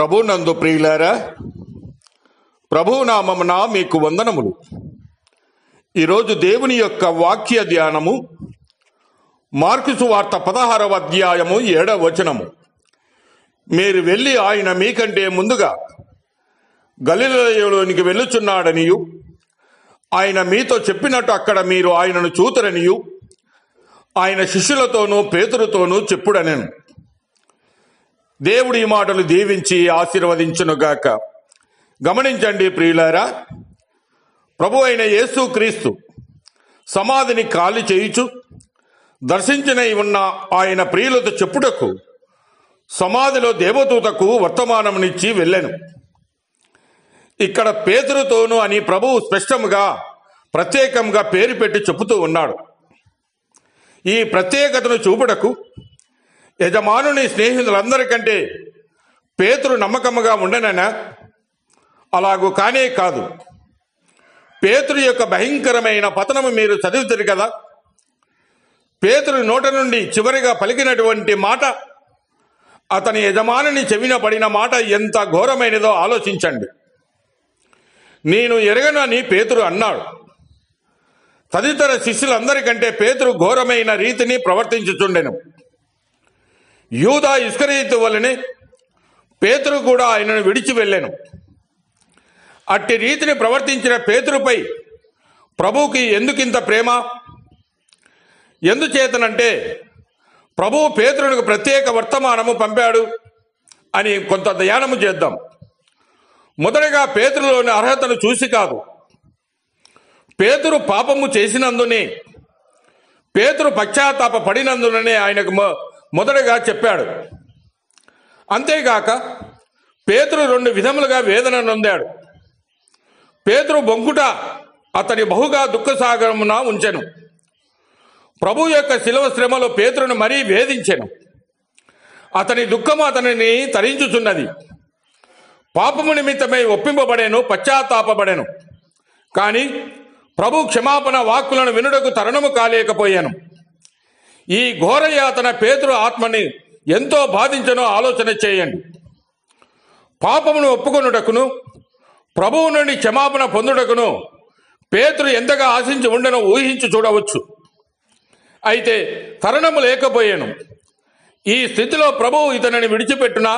ప్రభునందు ప్రియులారా, ప్రభునామమున మీకు వందనములు. ఈరోజు దేవుని యొక్క వాక్య ధ్యానము మార్కు సువార్త 16వ అధ్యాయము 7వ వచనము. మీరు వెళ్ళి ఆయన మీకంటే ముందుగా గలిలయలోనికి వెళ్ళుచున్నాడనియు, ఆయన మీతో చెప్పినట్టు అక్కడ మీరు ఆయనను చూతురనియు ఆయన శిష్యులతోనూ పేతురుతోనూ చెప్పుడనెను. దేవుడి మాటలు దీవించి ఆశీర్వదించునుగాక. గమనించండి ప్రియులారా, ప్రభు అయిన యేసు క్రీస్తు సమాధిని ఖాళీ చేయుచు దర్శించిన ఉన్న ఆయన ప్రియులతో చెప్పుటకు సమాధిలో దేవదూతకు వర్తమానమునిచ్చి వెళ్ళెను. ఇక్కడ పేతురుతోను అని ప్రభువు స్పష్టంగా ప్రత్యేకంగా పేరు పెట్టి చెబుతూ ఉన్నాడు. ఈ ప్రత్యేకతను చూపుటకు యజమానుని స్నేహితులందరికంటే పేతురు నమ్మకముగా ఉండననా? అలాగూ కానే కాదు. పేతురు యొక్క భయంకరమైన పతనము మీరు చదువుతారు కదా. పేతురు నోట నుండి చివరిగా పలికినటువంటి మాట, అతని యజమానుని చెవిన పడిన మాట ఎంత ఘోరమైనదో ఆలోచించండి. నేను ఎరగను అని పేతురు అన్నాడు. తదితర శిష్యులందరికంటే పేతురు ఘోరమైన రీతిని ప్రవర్తించుచుండెను. యూదా ఇస్కరియోతు వలనే పేతురు కూడా ఆయనను విడిచి వెళ్ళెను. అట్టి రీతిని ప్రవర్తించిన పేతురుపై ప్రభువుకి ఎందుకింత ప్రేమ? ఎందుచేతనంటే ప్రభువు పేతురునికి ప్రత్యేక వర్తమానము పంపాడు అని కొంత ధ్యానము చేద్దాం. మొదటగా పేతురులోని అర్హతను చూసి కాదు, పేతురు పాపము చేసినందునే, పేతురు పశ్చాత్తాప పడినందుననే ఆయనకు మొదటగా చెప్పాడు. అంతేగాక పేతురు 2 విధములుగా వేదన నొందాడు. పేతురు బొంకుట అతని బహుగా దుఃఖసాగరమున ఉంచెను. ప్రభు యొక్క శిలువ శ్రమలో పేతురును మరీ వేధించెను. అతని దుఃఖము అతనిని తరించుచున్నది. పాపము నిమిత్తమై ఒప్పింపబడెను, పశ్చాత్తాపబడెను. కానీ ప్రభు క్షమాపణ వాక్కులను వినుటకు తరుణము కాలేకపోయాను. ఈ ఘోరయాతన పేతురు ఆత్మని ఎంతో బాధించనో ఆలోచన చేయండి. పాపమును ఒప్పుకొనుటకును ప్రభువు నుండి క్షమాపణ పొందుటకును పేతురు ఎంతగా ఆశించి ఉండనో ఊహించి చూడవచ్చు. అయితే తరుణము లేకపోయాను. ఈ స్థితిలో ప్రభువు ఇతనిని విడిచిపెట్టునా?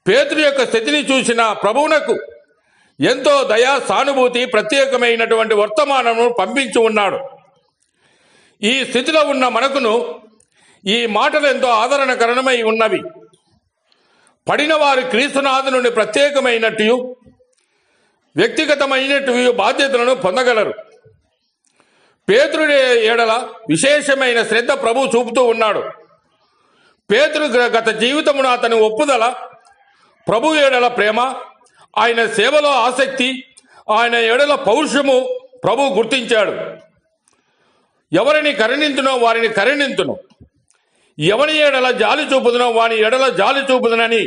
పేతురు యొక్క స్థితిని చూసిన ప్రభువునకు ఎంతో దయా సానుభూతి ప్రత్యేకమైనటువంటి వర్తమానము పంపించి ఉన్నాడు. ఈ స్థితిలో ఉన్న మనకును ఈ మాటలు ఎంతో ఆదరణకరణమై ఉన్నవి. పడిన వారు క్రీస్తునాథు నుండి ప్రత్యేకమైనట్టు వ్యక్తిగతమైనట్టు బాధ్యతలను పొందగలరు. పేతురుడి ఏడల విశేషమైన శ్రద్ధ ప్రభు చూపుతూ ఉన్నాడు. పేతురు గత జీవితమున అతని ఒప్పుదల, ప్రభు ఏడల ప్రేమ, ఆయన సేవలో ఆసక్తి, ఆయన ఏడల పౌరుషము ప్రభు గుర్తించాడు. ఎవరిని కరుణించునో వారిని కరుణించును, ఎవని ఎడల జాలి చూపుదునో వాని ఎడల జాలి చూపుదునని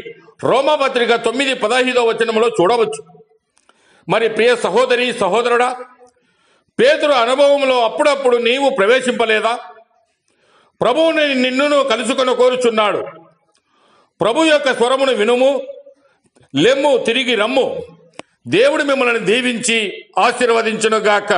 రోమపత్రిక 9:15 వచనంలో చూడవచ్చు. మరి ప్రియ సహోదరి సహోదరుడా, పేతురు అనుభవంలో అప్పుడప్పుడు నీవు ప్రవేశింపలేదా? ప్రభువుని నిన్నును కలుసుకొని కోరుచున్నాడు. ప్రభు యొక్క స్వరమును వినుము, లెమ్ము, తిరిగి రమ్ము. దేవుడు మిమ్మల్ని దీవించి ఆశీర్వదించునుగాక.